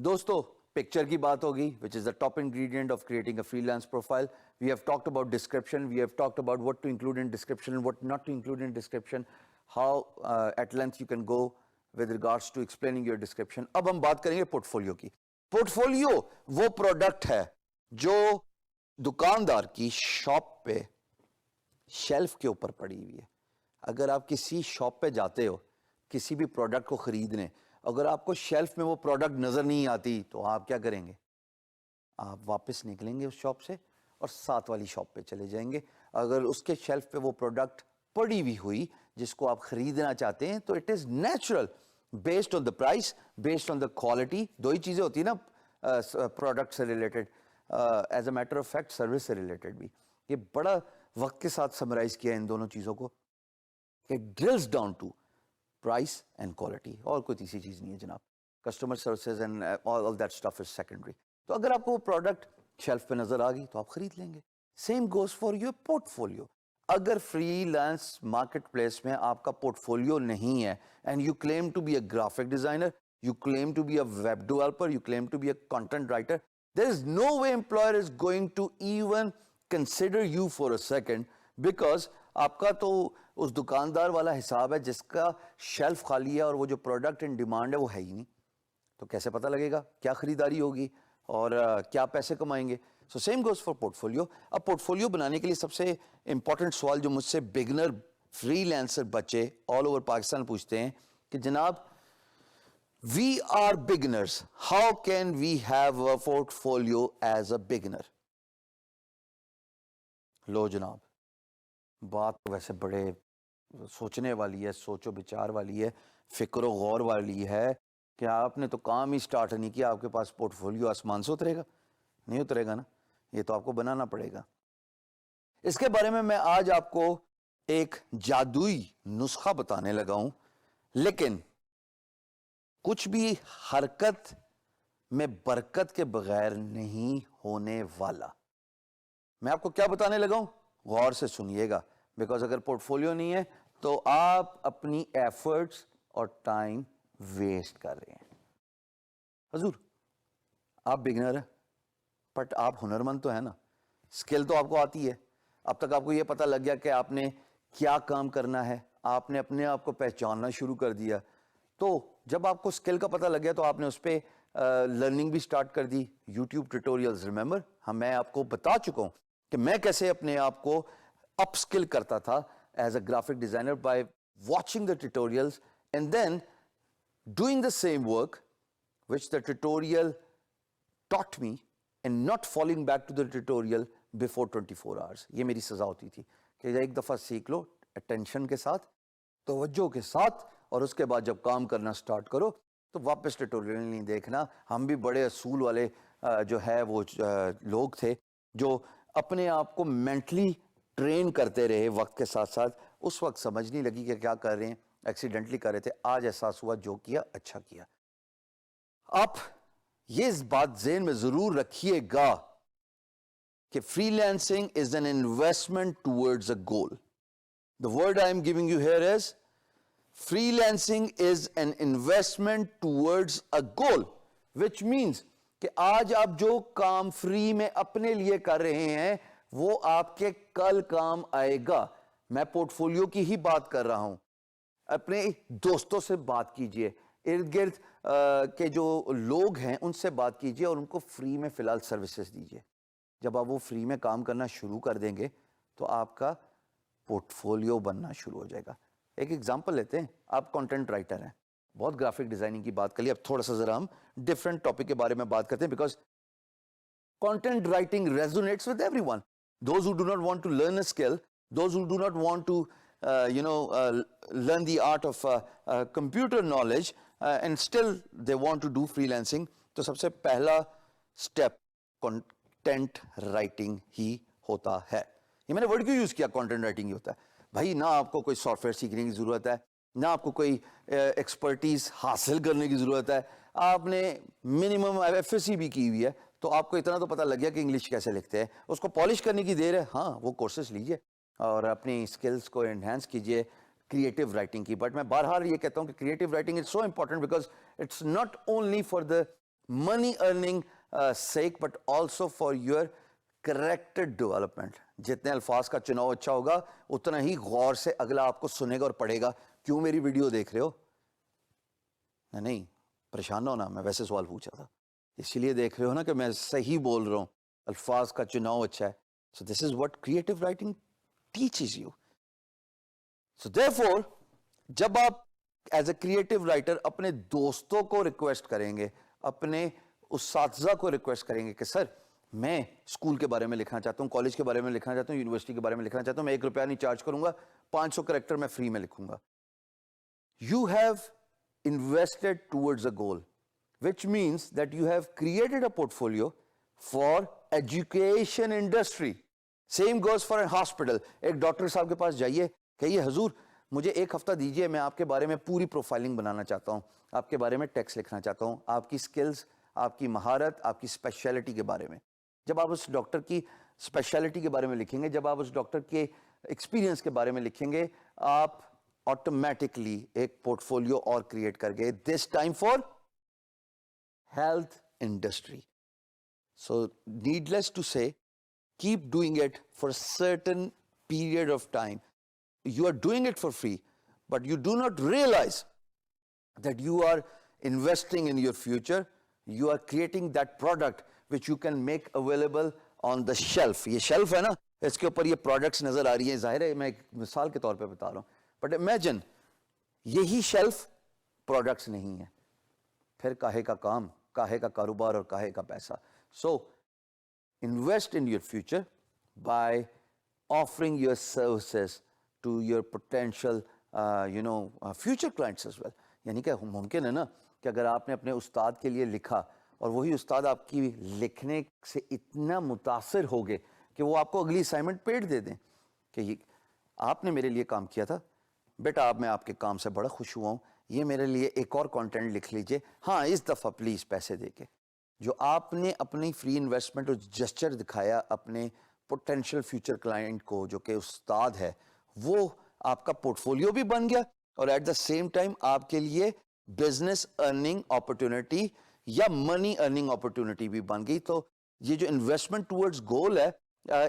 دوستو پکچر کی بات ہوگی which is the top ingredient of creating a freelance profile. We have talked about description, we have talked about what to include in description and what not to include in description, how at length you can go with regards to explaining your description. اب ہم بات کریں گے portfolio کی. Portfolio وہ product ہے جو دکاندار کی شاپ پہ شیلف کے اوپر پڑی ہوئی ہے. اگر آپ کسی شاپ پہ جاتے ہو کسی بھی پروڈکٹ کو خریدنے, اگر آپ کو شیلف میں وہ پروڈکٹ نظر نہیں آتی تو آپ کیا کریں گے؟ آپ واپس نکلیں گے اس شاپ سے اور ساتھ والی شاپ پہ چلے جائیں گے. اگر اس کے شیلف پہ وہ پروڈکٹ پڑی ہوئی ہوئی جس کو آپ خریدنا چاہتے ہیں تو it is natural based on the price, based on the quality. دو ہی چیزیں ہوتی ہیں نا پروڈکٹ سے related, as a matter of fact service سے ریلیٹڈ بھی. یہ بڑا وقت کے ساتھ سمرائز کیا ان دونوں چیزوں کو. It drills down to price and quality, اور کوئی تیسری چیز نہیں ہے جناب. Customer services and all that stuff is secondary. تو اگر آپ کو وہ پروڈکٹ شیلف پہ نظر آ گئی تو آپ خرید لیں گے. Same goes for your portfolio. اگر فری لانس مارکیٹ پلیس میں آپ کا پورٹفولیو نہیں ہے and you claim to be a graphic designer, you claim to be a web developer, you claim to be a content writer, there is no way employer is going to even consider you for a second, because آپ کا تو اس دکاندار والا حساب ہے جس کا shelf خالی ہے اور وہ جو پروڈکٹ ان ڈیمانڈ ہے وہ ہے ہی نہیں. تو کیسے پتہ لگے گا کیا خریداری ہوگی اور کیا پیسے کمائیں گے؟ So same goes for portfolio. اب پورٹفولیو بنانے کے لیے سب سے امپورٹنٹ سوال جو مجھ سے بگنر فری لینسر بچے آل اوور پاکستان پوچھتے ہیں کہ جناب we are beginners, how can we have a portfolio as a beginner? لو جناب, بات ویسے بڑے سوچنے والی ہے, سوچ و بچار والی ہے, فکر و غور والی ہے کہ آپ نے تو کام ہی سٹارٹ نہیں کیا, آپ کے پاس پورٹفولیو آسمان سے اترے گا؟ نہیں اترے گا نا, یہ تو آپ کو بنانا پڑے گا. اس کے بارے میں آج آپ کو ایک جادوئی نسخہ بتانے لگا ہوں, لیکن کچھ بھی حرکت میں برکت کے بغیر نہیں ہونے والا. میں آپ کو کیا بتانے لگا ہوں, غور سے سنیے گا, بیکاز اگر پورٹفولیو نہیں ہے تو آپ اپنی ایفرٹس اور ٹائم ویسٹ کر رہے ہیں. حضور آپ بگنر ہیں بٹ آپ ہنرمند تو ہیں نا, اسکل تو آپ کو آتی ہے. اب تک آپ کو یہ پتہ لگ گیا کہ آپ نے کیا کام کرنا ہے, آپ نے اپنے آپ کو پہچاننا شروع کر دیا. تو جب آپ کو اسکل کا پتہ لگ گیا تو آپ نے اس پہ لرننگ بھی سٹارٹ کر دی. یوٹیوب ٹیوٹوریلز, ریممبر میں آپ کو بتا چکا ہوں کہ میں کیسے اپنے آپ کو اپ اسکل کرتا تھا as a graphic designer by watching the tutorials and then doing the same work which the tutorial taught me and not falling back to the tutorial before 24 hours. یہ میری سزا ہوتی تھی کہ ایک دفعہ سیکھ لو اٹینشن کے ساتھ, توجہ کے ساتھ, اور اس کے بعد جب کام کرنا سٹارٹ کرو تو واپس ٹیوٹوریل نہیں دیکھنا. ہم بھی بڑے اصول والے جو ہے وہ لوگ تھے جو اپنے آپ کو مینٹلی ٹرین کرتے رہے وقت کے ساتھ ساتھ. اس وقت سمجھ نہیں لگی کہ کیا کر رہے ہیں, ایکسیڈنٹلی کر رہے تھے. آج احساس ہوا جو کیا اچھا کیا. آپ یہ اس بات ذہن میں ضرور رکھیے گا کہ free lancing is an investment towards a goal. The word I am giving you here is freelancing is an investment towards a goal, which means کہ آج آپ جو کام فری میں اپنے لیے کر رہے ہیں وہ آپ کے کل کام آئے گا. میں پورٹ فولیو کی ہی بات کر رہا ہوں. اپنے دوستوں سے بات کیجئے, ارد گرد کے جو لوگ ہیں ان سے بات کیجئے اور ان کو فری میں فی الحال سروسز دیجئے. جب آپ وہ فری میں کام کرنا شروع کر دیں گے تو آپ کا پورٹ فولیو بننا شروع ہو جائے گا. ایک ایگزامپل لیتے ہیں, آپ کانٹینٹ رائٹر ہیں, بہت گرافک ڈیزائننگ کی بات کر لی. اب تھوڑا سا ذرا ہم ڈفرینٹ ٹاپک کے بارے میں بات کرتے ہیں, because content writing resonates with everyone. Those who do not want to learn a skill, those who do not want to learn the art of computer knowledge and still they want to do freelancing, تو سب سے پہلا step content writing ہی ہوتا ہے. یہ میں نے word کیوں use کیا, کنٹینٹ رائٹنگ ہی ہوتا ہے. بھائی نہ آپ کو کوئی سافٹ ویئر سیکھنے کی ضرورت ہے, نہ آپ کو کوئی ایکسپرٹیز حاصل کرنے کی ضرورت ہے. آپ نے منیمم ایف ایس سی بھی کی ہوئی ہے تو آپ کو اتنا تو پتہ لگ گیا کہ انگلش کیسے لکھتے ہیں. اس کو پالش کرنے کی دیر ہے, ہاں وہ کورسز لیجئے اور اپنی اسکلس کو انہینس کیجئے کریٹیو رائٹنگ کی. بٹ میں بہرحال یہ کہتا ہوں کہ creative writing is so important because it's not only for the money earning sake, but also for your character development. جتنے الفاظ کا چناؤ اچھا ہوگا اتنا ہی غور سے اگلا آپ کو سنے گا اور پڑھے گا. کیوں میری ویڈیو دیکھ رہے ہو؟ نہیں پریشان نہ ہونا, میں ویسے سوال پوچھا تھا, اسی لیے دیکھ رہے ہو نا کہ میں صحیح بول رہا ہوں, الفاظ کا چناؤ اچھا ہے. So this is what creative writing teaches you. So therefore جب آپ ایز اے کریٹو رائٹر اپنے دوستوں کو ریکویسٹ کریں گے, اپنے اساتذہ کو ریکویسٹ کریں گے کہ سر میں اسکول کے بارے میں لکھنا چاہتا ہوں, کالج کے بارے میں لکھنا چاہتا ہوں, یونیورسٹی کے بارے میں لکھنا چاہتا ہوں, میں 1 روپیہ نہیں چارج کروں گا, 500 کریکٹر میں فری میں لکھوں گا. You have invested towards a goal, which means that you have created a portfolio for education industry. Same goes for a hospital. ایک ڈاکٹر صاحب کے پاس جائیے, کہیے حضور مجھے 1 ہفتہ دیجئے, میں آپ کے بارے میں پوری پروفائلنگ بنانا چاہتا ہوں, آپ کے بارے میں ٹیکسٹ لکھنا چاہتا ہوں, آپ کی سکلز, آپ کی مہارت, آپ کی اسپیشلٹی کے بارے میں. جب آپ اس ڈاکٹر کی اسپیشلٹی کے بارے میں لکھیں گے, جب آپ اس ڈاکٹر کے ایکسپیرینس کے بارے میں لکھیں گے, آپ آٹومیٹکلی ایک پورٹ فولیو اور کریٹ کر گئے, this time for health industry. So needless to say, keep doing it for a certain period of time. You are doing it for free, but you do not realize that you are investing in your future. You are creating that product which you can make available on the shelf. یہ shelf ہے نا, اس کے اوپر یہ products نظر آ رہی ہیں, ظاہر ہے میں ایک مثال کے طور پہ بتا رہا ہوں, but imagine یہی shelf products نہیں ہے, پھر کاہے کا کام, کاہے کا کاروبار اور کاہے کا پیسہ. So invest in your future by offering your services to your potential future clients as well. یعنی کہ ممکن ہے نا کہ اگر آپ نے اپنے استاد کے لیے لکھا اور وہی استاد آپ کی لکھنے سے اتنا متاثر ہو گئے کہ وہ آپ کو اگلی اسائنمنٹ پیڈ دے دیں کہ یہ آپ نے میرے لیے کام کیا تھا بیٹا, اب میں آپ کے کام سے بڑا خوش ہوا ہوں, یہ میرے لیے ایک اور کانٹینٹ لکھ لیجئے, ہاں اس دفعہ پلیز پیسے دے کے. جو آپ نے اپنی فری انویسٹمنٹ اور جسچر دکھایا اپنے پوٹینشیل فیوچر کلائنٹ کو جو کہ استاد ہے, وہ آپ کا پورٹ فولیو بھی بن گیا اور ایٹ دا سیم ٹائم آپ کے لیے بزنس ارننگ اپرچونٹی یا منی ارننگ اپرچونٹی بھی بن گئی. تو یہ جو انویسٹمنٹ ٹورڈز گول ہے,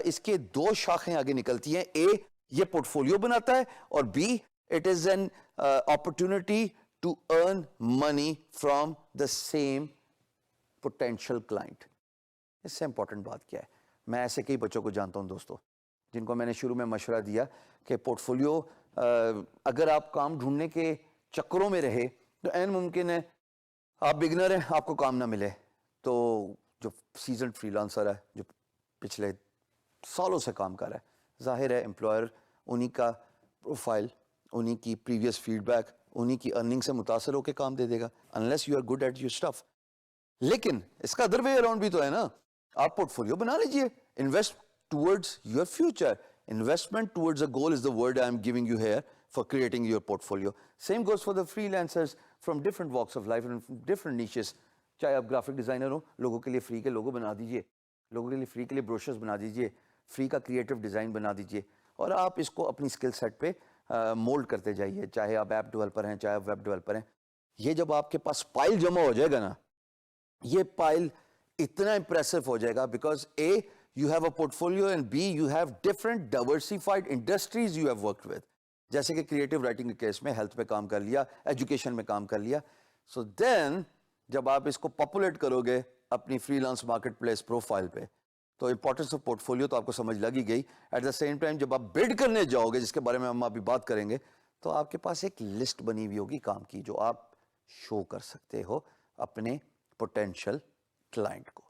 اس کے 2 شاخیں آگے نکلتی ہیں. اے, یہ پورٹ فولیو بناتا ہے, اور be, it is an opportunity to earn money from the same potential client. اس سے امپورٹنٹ بات کیا ہے, میں ایسے کئی بچوں کو جانتا ہوں دوستوں جن کو میں نے شروع میں مشورہ دیا کہ پورٹ فولیو اگر آپ کام ڈھونڈنے کے چکروں میں رہے تو این ممکن ہے آپ بگنر ہیں, آپ کو کام نہ ملے. تو جو سیزنڈ فری لانسر ہے, جو پچھلے سالوں سے کام کر رہا ہے, ظاہر ہے امپلائر انہی کا پروفائل, انہی کی پریویس فیڈ بیک, انہی کی ارننگ سے متاثر ہو کے کام دے دے گا, unless you are good at your stuff. لیکن اس کا ادر وے اراؤنڈ بھی تو ہے نا, آپ پورٹ فولیو بنا لیجئے, invest towards your future. Investment towards a goal is the word I am giving you here for creating your portfolio. Same goes for the freelancers from different walks of life and different niches. چاہے آپ graphic designer ہو, لوگوں کے لیے free کے لوگو بنا دیجئے, لوگوں کے لیے فری کے لیے بروشرز بنا دیجئے, فری کا کریٹو ڈیزائن بنا دیجئے, اور آپ اس کو اپنی اسکل سیٹ پہ مولڈ کرتے جائیے. چاہے آپ ایپ ڈیولپر ہیں, چاہے آپ ویب ڈیولپر ہیں, یہ جب آپ کے پاس فائل جمع ہو جائے گا نا, یہ پائل اتنا امپریسو ہو جائے گا because A, you have a portfolio, and B, you have different diversified industries you have worked with. جیسے کہ کریٹو رائٹنگ کے کیس میں ہیلتھ پہ کام کر لیا, ایجوکیشن میں کام کر لیا. سو دین جب آپ اس کو پاپولیٹ کرو گے اپنی free lance market place profile پہ, تو امپورٹنس آف پورٹ فولیو تو آپ کو سمجھ لگ ہی گئی. ایٹ دا سیم ٹائم جب آپ بڈ کرنے جاؤ گے, جس کے بارے میں ہم ابھی بات کریں گے, تو آپ کے پاس ایک لسٹ بنی ہوئی ہوگی کام کی جو آپ شو کر سکتے ہو اپنے پوٹینشیل کلائنٹ کو.